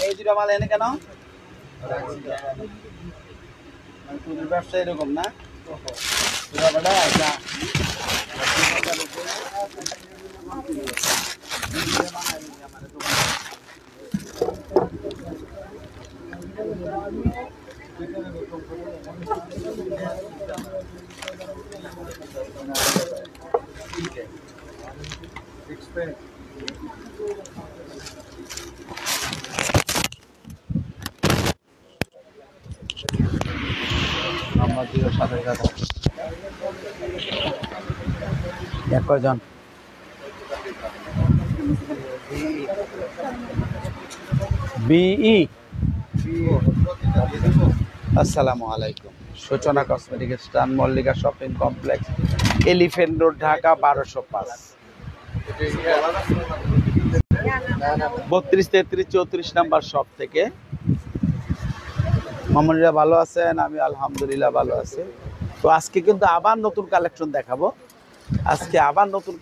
এই দুটা মাল এনে কেন তোদের ব্যবসা এরকম না কয়জন বিই আসসালামু আলাইকুম সূচনা কসমেটিক স্টান Mallika shopping complex Elephant Road Dhaka 1205 32 33 34 number shop থেকে মামুনিরা ভালো আছেন আমি আলহামদুলিল্লাহ ভালো আছি তো আজকে কিন্তু আবার নতুন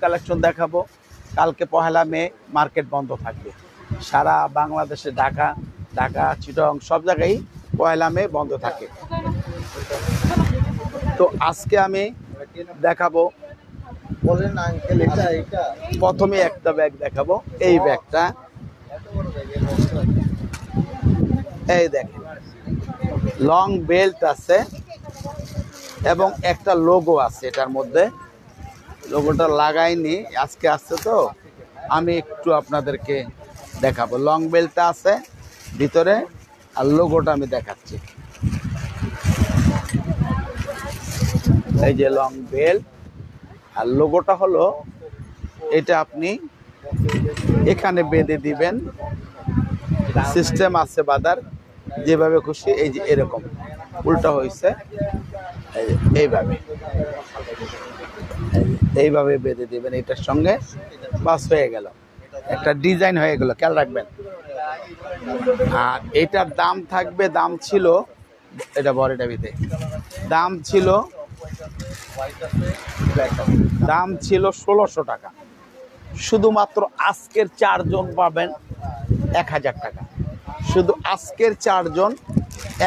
কালেকশন দেখাবো কালকে 1 মে মার্কেট বন্ধ থাকবে সারা বাংলাদেশে ঢাকা চিটাগং সব জায়গায় 1 মে বন্ধ থাকে তো আজকে আমি দেখাবো প্রথমে একটা ব্যাগ দেখাবো এই ব্যাগটা এই দেখেন লং বেল্ট আছে এবং একটা লোগো আছে এটার মধ্যে লোগোটা লাগাইনি আজকে আসছে তো আমি একটু আপনাদেরকে দেখাবো লং বেল্টটা আছে ভিতরে আর লোগোটা আমি দেখাচ্ছি এই যে লং বেল্ট আর লোগোটা হলো এটা আপনি এখানে বেঁধে দিবেন সিস্টেম আছে বাঁধার যেভাবে খুশি এই যে এরকম উল্টা হয়েছে এইভাবে বেঁধে দিবেন এটার সঙ্গে বাস হয়ে গেল একটা ডিজাইন হয়ে গেল খেয়াল রাখবেন আর এটার দাম ছিল এটা বড়টা ভিতরে দাম ছিল 1600 টাকা শুধুমাত্র আজকের 4 জন পাবেন 1000 টাকা শুধু আজকের 4 জন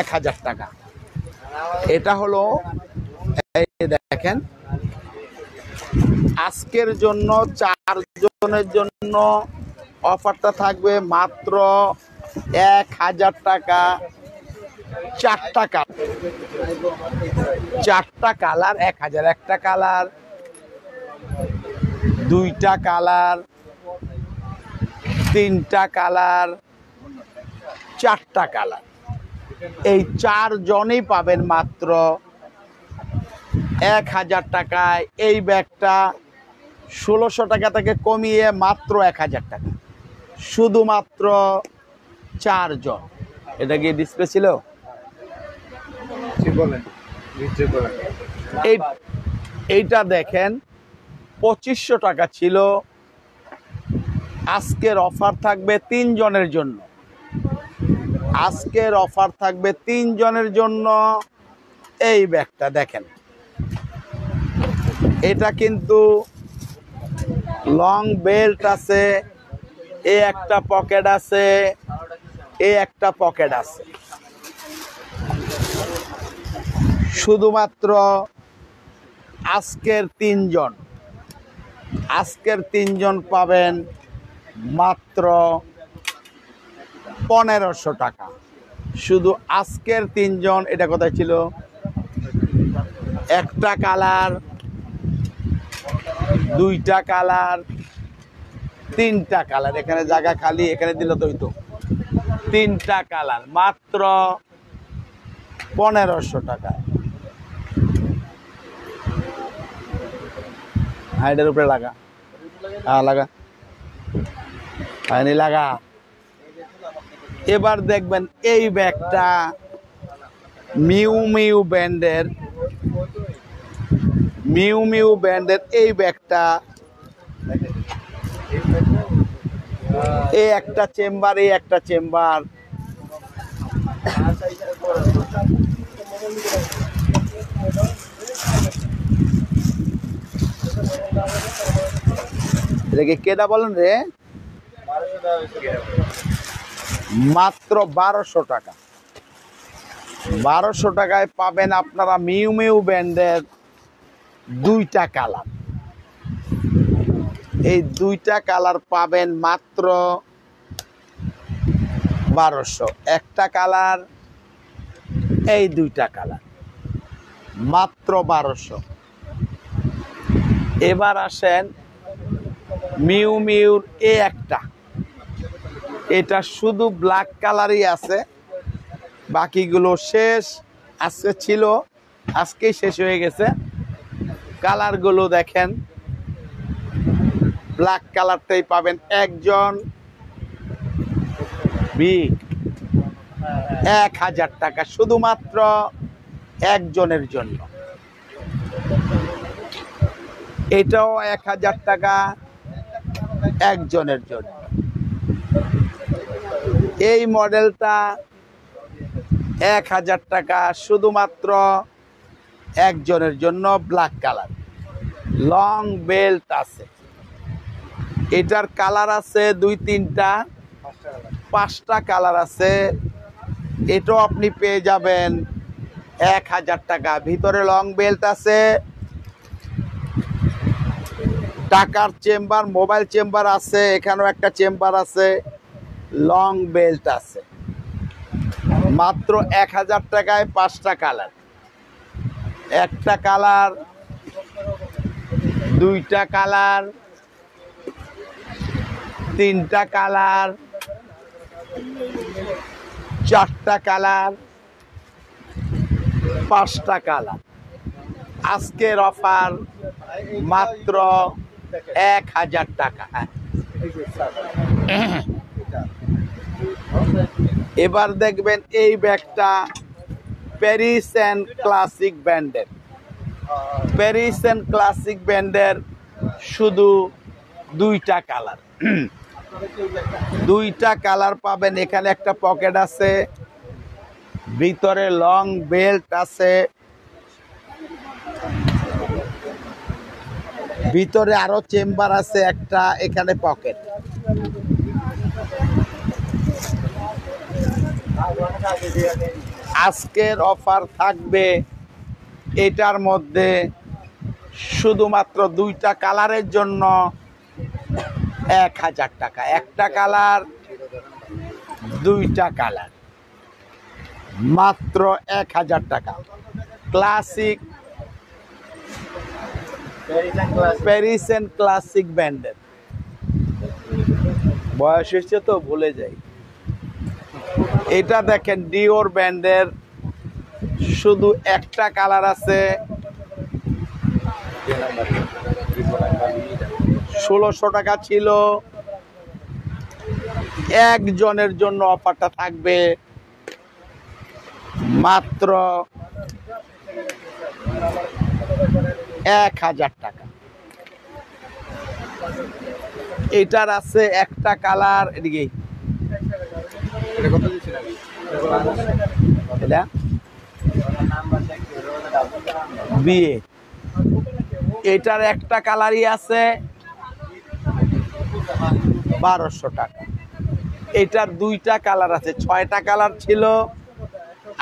1000 টাকা এটা হলো এই দেখেন আজকের জন্য 4 জনের জন্য অফারটা থাকবে মাত্র 1000 টাকা 4টা কালার 1000 একটা কালার 2টা কালার 3টা কালার 4টা কালার এই 4 জনেই পাবেন মাত্র 1000 টাকায় এই ব্যাগটা 1600 টাকা থেকে কমিয়ে মাত্র 1000 টাকা শুধুমাত্র 4 জন এটা কি ডিসপ্লে ছিল এইটা দেখেন 2500 টাকা ছিল আজকের অফার থাকবে 3 জনের জন্য এই ব্যাগটা দেখেন এটা কিন্তু লং বেল্ট আছে এই একটা পকেট আছে শুধুমাত্র আজকের 3 জন পাবেন মাত্র 1500 টাকা শুধু আজকের 3 জন এটা কোথায় ছিল একটা কালার 2টা কালার 3টা কালার এখানে জায়গা খালি এখানে দিল তো 3টা কালার মাত্র 1500 টাকা হাইডের উপরে লাগা হ্যাঁ লাগা, হয়নি লাগা। এবার দেখবেন এই ব্যাগটা মিউ মিউ ব্র্যান্ডের, মিউ মিউ ব্র্যান্ডের এই ব্যাগটা, এই একটা চেম্বার, এই একটা চেম্বার, এটাকে কেটা বলেন রে? মাত্র 1200 টাকা। 1200 টাকায় পাবেন আপনারা মিউ মিউ ব্র্যান্ডের দুইটা কালার। এই দুইটা কালার পাবেন মাত্র 1200। একটা কালার, এই দুইটা কালার মাত্র 1200। এবার আসেন মিউ মিউর এ একটা, এটা শুধু ব্ল্যাক কালারই আছে, বাকিগুলো শেষ। আজকে ছিল, আজকেই শেষ হয়ে গেছে। কালারগুলো দেখেন, ব্ল্যাক কালারটাই পাবেন একজন 1000 টাকা, শুধুমাত্র একজনের জন্য। এটাও 1000 টাকা একজনের জন্য। এই মডেলটা 1000 টাকা, শুধুমাত্র একজনের জন্য, ব্ল্যাক কালার, লং বেল্ট আছে। এটার কালার আছে 2-3টা, 5টা কালার আছে। এটাও আপনি পেয়ে যাবেন 1000 টাকা। ভিতরে লং বেল্ট আছে, টাকার চেম্বার, মোবাইল চেম্বার আছে, এখানেও একটা চেম্বার আছে, লং বেল্ট আছে। মাত্র 1000 টাকায় 5টা কালার, একটা কালার, দুইটা কালার, তিনটা কালার, চারটা কালার, 5টা কালার। আজকের অফার মাত্র 1000 টাকা। এবার দেখবেন এই ব্যাগটা প্যারিস অ্যান্ড ক্লাসিক ব্র্যান্ডের, প্যারিস অ্যান্ড ক্লাসিক ব্র্যান্ডের শুধু দুইটা কালার। দুইটা কালার পাবেন। এখানে একটা পকেট আছে, ভিতরে লং বেল্ট আছে, ভিতরে আরো চেম্বার আছে একটা, এখানে পকেট। আজকের অফার থাকবে এটার মধ্যে শুধুমাত্র দুইটা কালারের জন্য 1000 টাকা। একটা কালার, দুইটা কালার, মাত্র 1000 টাকা। ক্লাসিক, প্যারিস অ্যান্ড ক্লাসিক ব্র্যান্ডের। বয়স হচ্ছে তো ভুলে যাই। এটা দেখেন ডিওর ব্র্যান্ডের, শুধু একটা কালার আছে, 1600 টাকা ছিল। একজনের জন্য অফারটা থাকবে মাত্র 1000 টাকা। এটার আছে একটা কালার, এদিকে এটা বিয়ে, এটার একটা কালারই আছে 1200 টাকা। এটার দুইটা কালার আছে, 6টা কালার ছিল,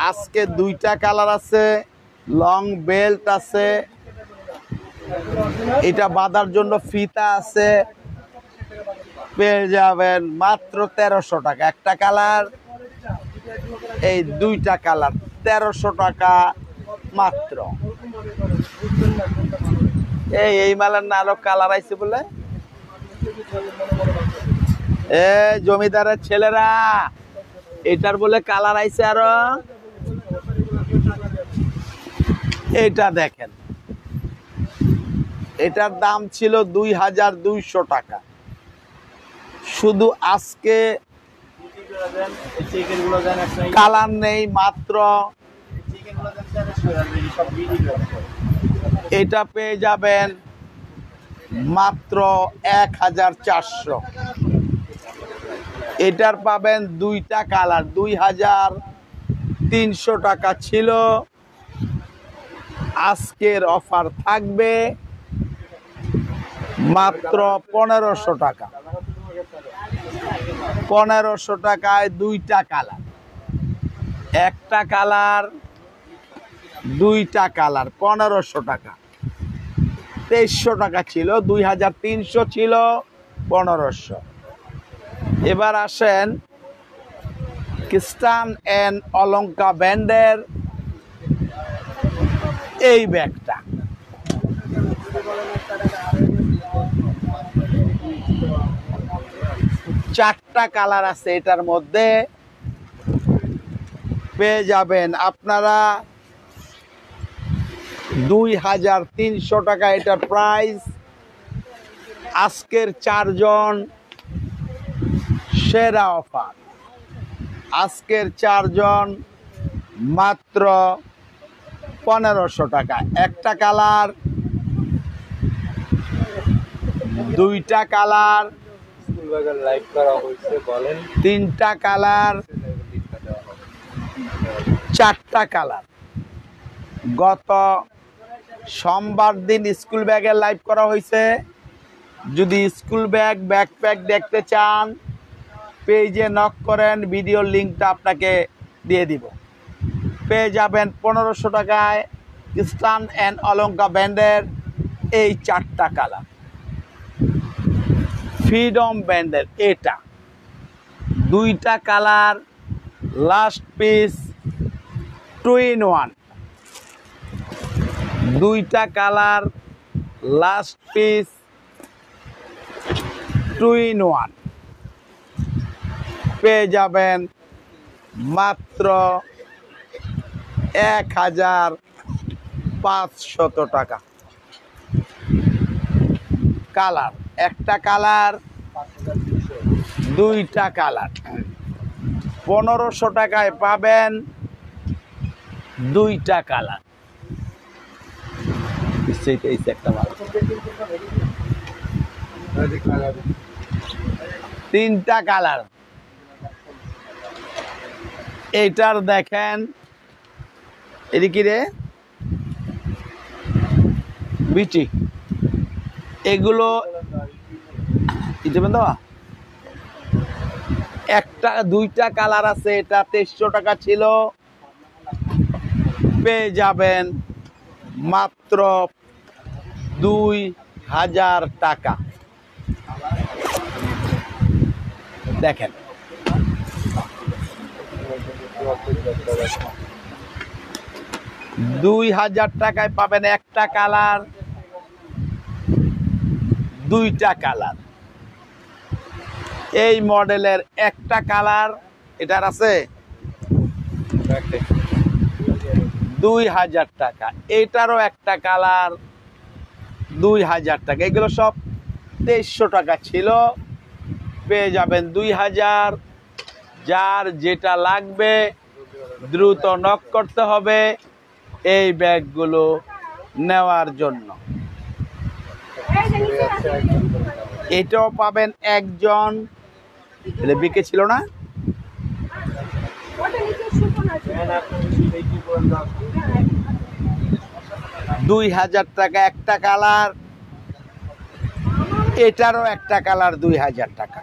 আজকে দুইটা কালার আছে, লং বেল্ট আছে, এটা বাঁধার জন্য ফিতা আছে, পেয়ে যাবেন মাত্র 1300 টাকা। একটা কালার, এই দুইটা কালার 1300 টাকা মাত্র। এই মালের না আরো কালার আইছে বলে, জমিদারের ছেলেরা, এটার বলে কালার আইছে আরো। এটা দেখেন, এটার দাম ছিল 2200 টাকা। শুধু আজকে কালার নেই, মাত্র এটা পেয়ে যাবেন মাত্র 1400। এটার পাবেন দুইটা কালার, 2300 টাকা ছিল, আজকের অফার থাকবে মাত্র 1500 টাকা। 1500 টাকায় দুইটা কালার, একটা কালার, দুইটা কালার, 1500 টাকা। 2300 টাকা ছিল, 2300 ছিল, 1500। এবার আসেন ক্রিস্টান এন্ড অলঙ্কা ব্র্যান্ডের এই ব্যাগটা। চারটা কালার আছে এটার মধ্যে, পেয়ে যাবেন আপনারা 2300 টাকা এটার প্রাইস। আজকের 4 জন সেরা অফার, আজকের 4 জন মাত্র 1500 টাকা। একটা কালার, দুইটা কালার, তিনটা কালার, চারটা কালার। গত সোমবার দিন স্কুল ব্যাগের লাইভ করা হয়েছে। যদি স্কুল ব্যাগ, ব্যাকপ্যাক দেখতে চান পেজে নক করেন, ভিডিওর লিঙ্কটা আপনাকে দিয়ে দিব। পেয়ে যাবেন 1500 টাকায় ক্রিস্টান এন্ড অলঙ্কা ব্র্যান্ডের এই চারটা কালার। ফ্রিডম ব্র্যান্ডের এটা দুইটা কালার, লাস্ট পিস 2 in 1, দুইটা কালার, লাস্ট পিস 2 in 1। পেয়ে যাবেন মাত্র 1500 টাকা। কালার, একটা কালার, দুইটা কালার। 1500 টাকায় পাবেন দুইটা কালার। তিনটা কালার। এইটার দেখেন, এদিকে রে বিটি, এগুলো একটা দুইটা কালার আছে। এটা 2300 টাকা ছিল, পেয়ে যাবেন মাত্র 2000 টাকা। দেখেন 2000 টাকায় পাবেন একটা কালার, দুইটা কালার। এই মডেলের একটা কালার এটার আছে 2000 টাকা। এটারও একটা কালার 2000 টাকা। এগুলো সব 2300 টাকা ছিল, পেয়ে যাবেন 2000। যার যেটা লাগবে দ্রুত নক করতে হবে এই ব্যাগগুলো নেওয়ার জন্য। এটাও পাবেন একজন, বিকে ছিল না, 2000 টাকা একটা কালার। এটারও একটা কালার 2000 টাকা।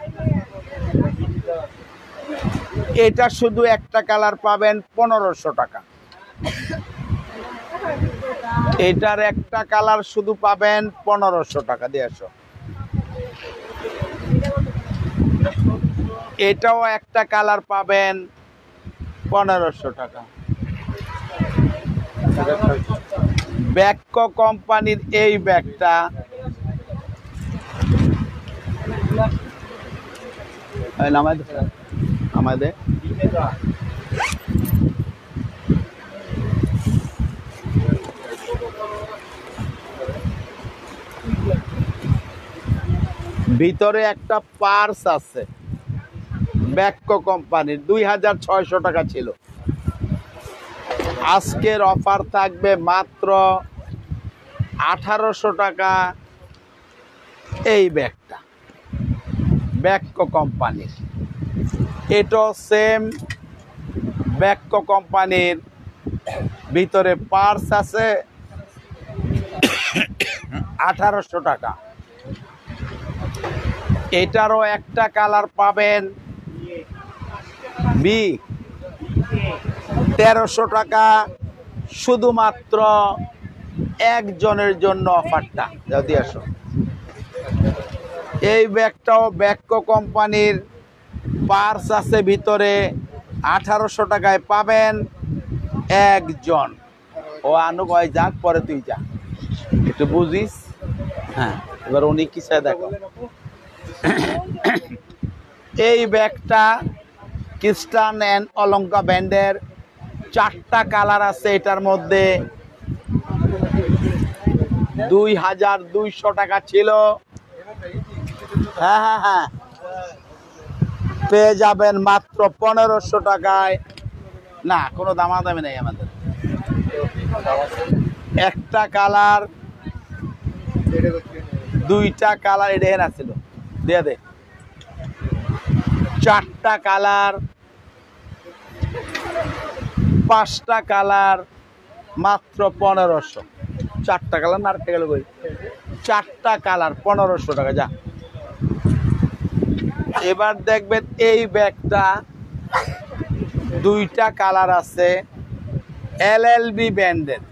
এটা শুধু একটা কালার পাবেন 1500 টাকা। এটার একটা কালার শুধু পাবেন 1500 টাকা দিয়ে আসো। এটাও একটা কালার পাবেন 1500 টাকা। ব্যাককো কোম্পানির এই ব্যাগটা আমাদের ভিতরে একটা পার্স আছে ব্যাককো কোম্পানির, 2600 টাকা ছিল। আজকের অফার থাকবে মাত্র 1800 টাকা। এই ব্যাগটা ব্যাককো কোম্পানির, এটা সেম ব্যাককো কোম্পানির, ভিতরে পার্স আছে, 1800 টাকা। এটারও একটা কালার পাবেন বি 1300 টাকা, শুধুমাত্র একজনের জন্য অফারটা। যদি আসো, এই ব্যাগটাও ব্যাককো কোম্পানির, পার্স আছে ভিতরে, 1800 টাকায় পাবেন একজন। ও আনু কয় যাক, পরে তুই যা, একটু বুঝিস। হ্যাঁ, এবার উনি কি চায় দেখো। এই ব্যাগটা ক্রিস্টান অ্যান্ড অলঙ্কা ব্র্যান্ডের, 4টা কালার আছে এটার মধ্যে। 2200 টাকা ছিল। হ্যাঁ হ্যাঁ হ্যাঁ, পেয়ে যাবেন মাত্র 1500 টাকায়। না, কোনো দামাদামি নেই আমাদের। একটা কালার, 2টা কালার, এটা হেন ছিল দিয়ে দে। 4টা কালার, 5টা কালার, মাত্র 1500। 4টা কালার না, আরেকটা গেল কই? 4টা কালার 1500 টাকা। যা, এবার দেখবেন এই ব্যাগটা 2টা কালার আছে, এলএলবি ব্র্যান্ডের,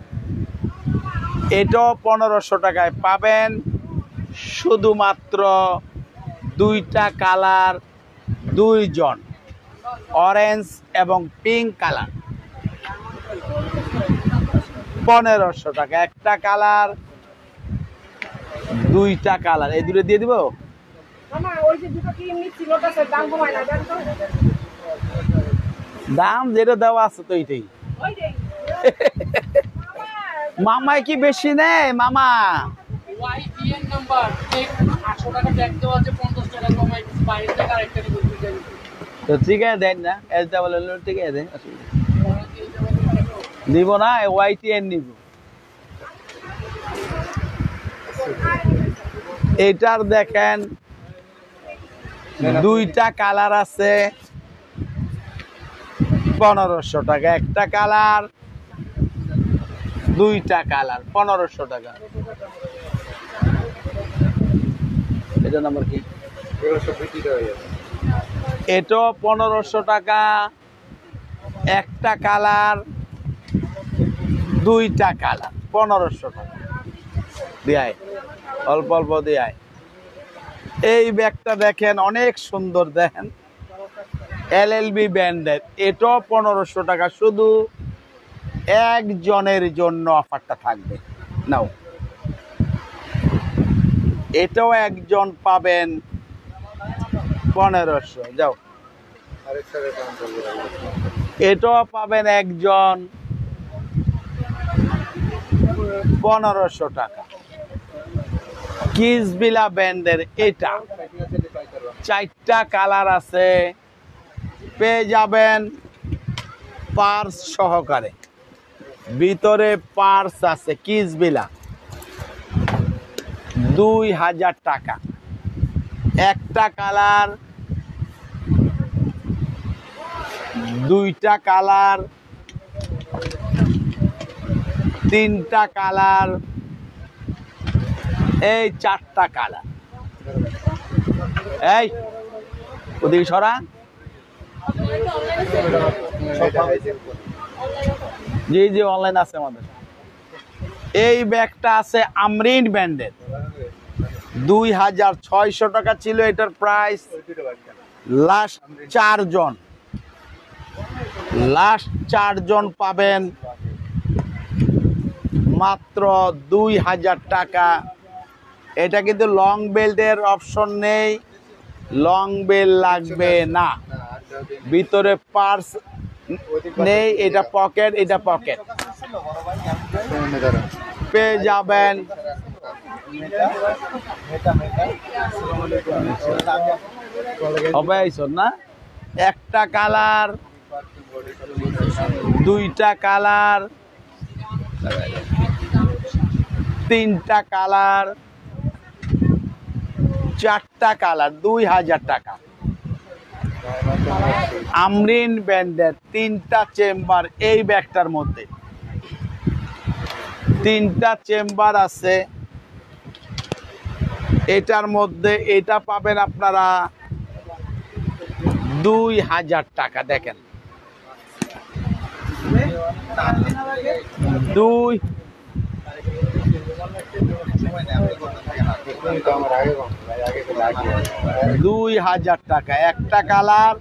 এটাও 1500 টাকায় পাবেন। শুধুমাত্র 2টা কালার, 2 জন, অরেঞ্জ এবং পিঙ্ক কালার, 1500 টাকা। একটা কালার, 2টা কালার, এই দুটো দিয়ে দিব। দাম যেটা দেওয়া আছে তো এইটাই। মামাই কি বেশি নেই? মামা তো ঠিক আছে, দেন না, ঠিক আছে, নিব না, ওয়াইটিএন নিব। এটার দেখেন 2টা কালার আছে, 1500 টাকা। একটা কালার, 2টা কালার, 1500 টাকা। এটা নাম্বার কি? এটাও 1500 টাকা। একটা কালার, 2টা কালার, 1500 টাকা। দিয়ায় অল্প অল্প দিয়ায়। এই ব্যাগটা দেখেন অনেক সুন্দর, দেখেন এলএলবি ব্র্যান্ডের, এটাও 1500 টাকা। শুধু একজনের জন্য অফারটা থাকবে। নাও, এটাও একজন পাবেন 1500। যাও, এটাও পাবেন একজন 1500 টাকা। কিসবিলা ব্র্যান্ডের, এটা 4টা কালার আছে, পেয়ে যাবেন পার্স সহকারে। ভিতরে পার্স আছে, কিসবিলা, 2000 টাকা। একটা কালার, 2টা কালার, 3টা কালার, এই 4টা কালার। এই ওদিকে সরা। জি জি, অনলাইন আছে আমাদের। এই ব্যাগটা আছে আমরিন ব্র্যান্ডের, 2600 টাকা ছিল এটার প্রাইস। লাস্ট 4 জন পাবেন মাত্র 2000 টাকা। এটা কিন্তু লং বেল্টের অপশন নেই, লং বেল্ট লাগবে না। ভিতরে পার্স নেই, এটা পকেট, এটা পকেট। পেয়ে যাবেন হবে আইসন না একটা কালার দুইটা কালার তিনটা কালার চারটা কালার 2000 টাকা আমরিন ব্র্যান্ডের তিনটা চেম্বার এই ব্যাগটার মধ্যে তিনটা চেম্বার আছে এটার মধ্যে এটা পাবেন আপনারা 2000 টাকা দেখেন 2000 টাকা একটা কালার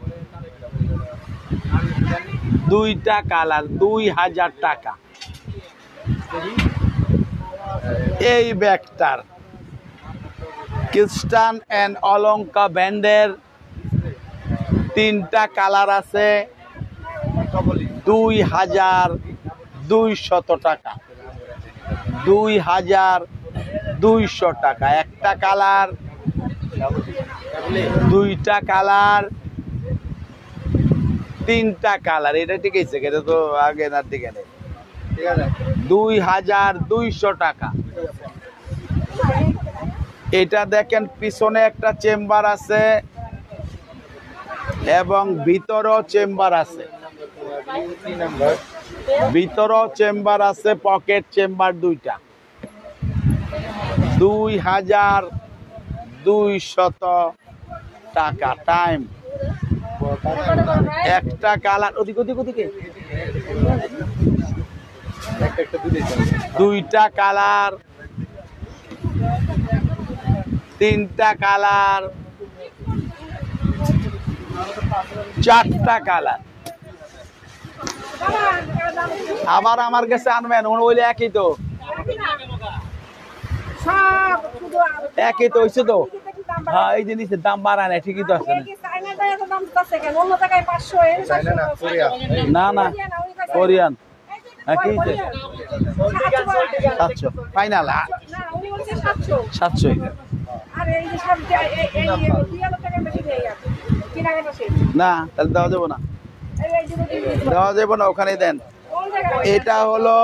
দুইটা কালার 2000 টাকা এই ব্যাগটার ক্রিস্টান এন্ড অলঙ্কা ব্র্যান্ডের তিনটা কালার আছে 2200 টাকা 2200 টাকা একটা কালার দুইটা কালার তিনটা কালার এটা ঠিক আছে এটা তো আগে না দিকে নেই 2200 টাকা এটা দেখেন পিছনে একটা চেম্বার আছে এবং ভিতরেও চেম্বার আছে ভিতরেও চেম্বার আছে পকেট চেম্বার দুইটা 2200 টাকা টাইম একটা কালার ওদিকে দুইটা কালার তিনটা কালার চারটা কালার আবার আমার কাছে আনবেন ওইলে একই তো একই তো হয়েছে তো হ্যাঁ এই জিনিসের দাম বাড়ায় না ঠিকই তো আছে না না কোরিয়ান কি 700 ফাইনাল 700 না তাহলে দেওয়া যাবো না ওখানে দেন এটা হলো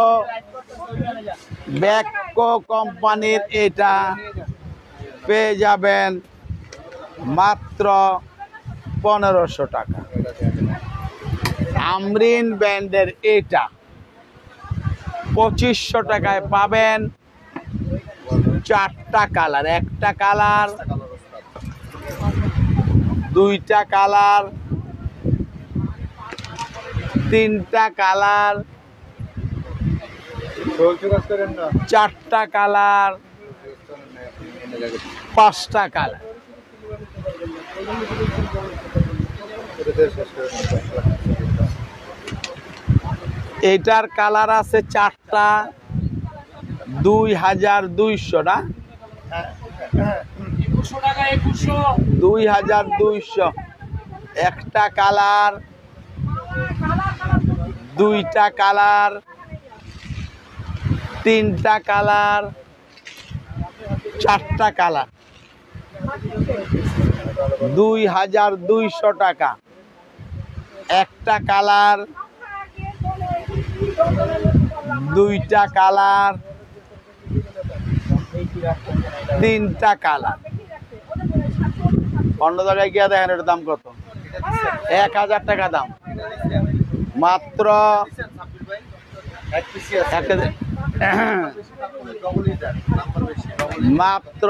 ব্যাকো কোম্পানির এটা পেয়ে যাবেন মাত্র 1500 টাকা আমরিন ব্র্যান্ডের এটা 2500 টাকায় পাবেন চারটা কালার একটা কালার দুইটা কালার তিনটা কালার চারটা কালার পাঁচটা কালার এটার কালার আছে চারটা 2200 না 2200 একটা কালার দুইটা কালার তিনটা কালার চারটা কালার 2200 টাকা একটা কালার দুইটা কালার তিনটা কালার অন্য জায়গায় গিয়ে দেখেন এটার দাম কত 1000 টাকা দাম মাত্র মাত্র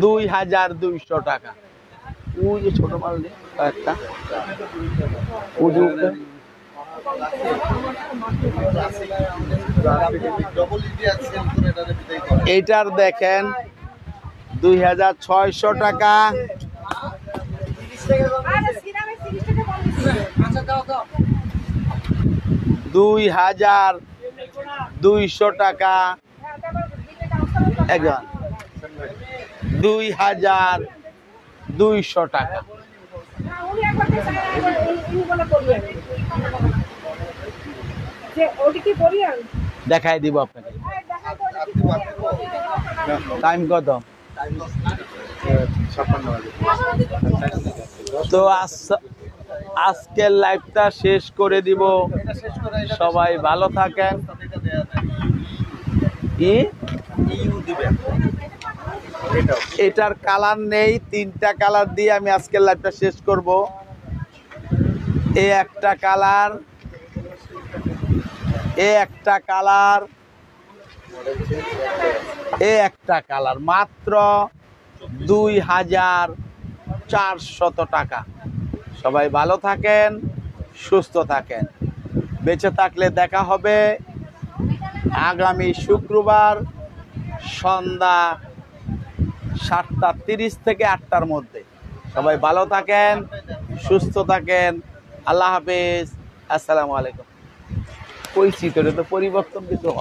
2200 টাকা ওই যে ছোট মাল একটা এইটার দেখেন 2600 টাকা 2200 টাকা একজন 2200 টাকা দেখাই দিব আপনাকে টাইম কত? তো আজকের লাইভটা শেষ করে দিব। সবাই ভালো থাকেন। এটার কালার নেই, 3টা কালার দিয়ে আমি আজকের লাইভটা শেষ করব। এই একটা কালার, একটা কালার মাত্র 2400 টাকা। সবাই ভালো থাকেন, সুস্থ থাকেন। বেঁচে থাকলে দেখা হবে আগামী শুক্রবার সন্ধ্যা 7:30 থেকে 8টার মধ্যে। সবাই ভালো থাকেন, সুস্থ থাকেন। আল্লাহ হাফেজ, আসসালামু আলাইকুম। কইছি তো, এটা তো পরিবর্তন কিছু হয়।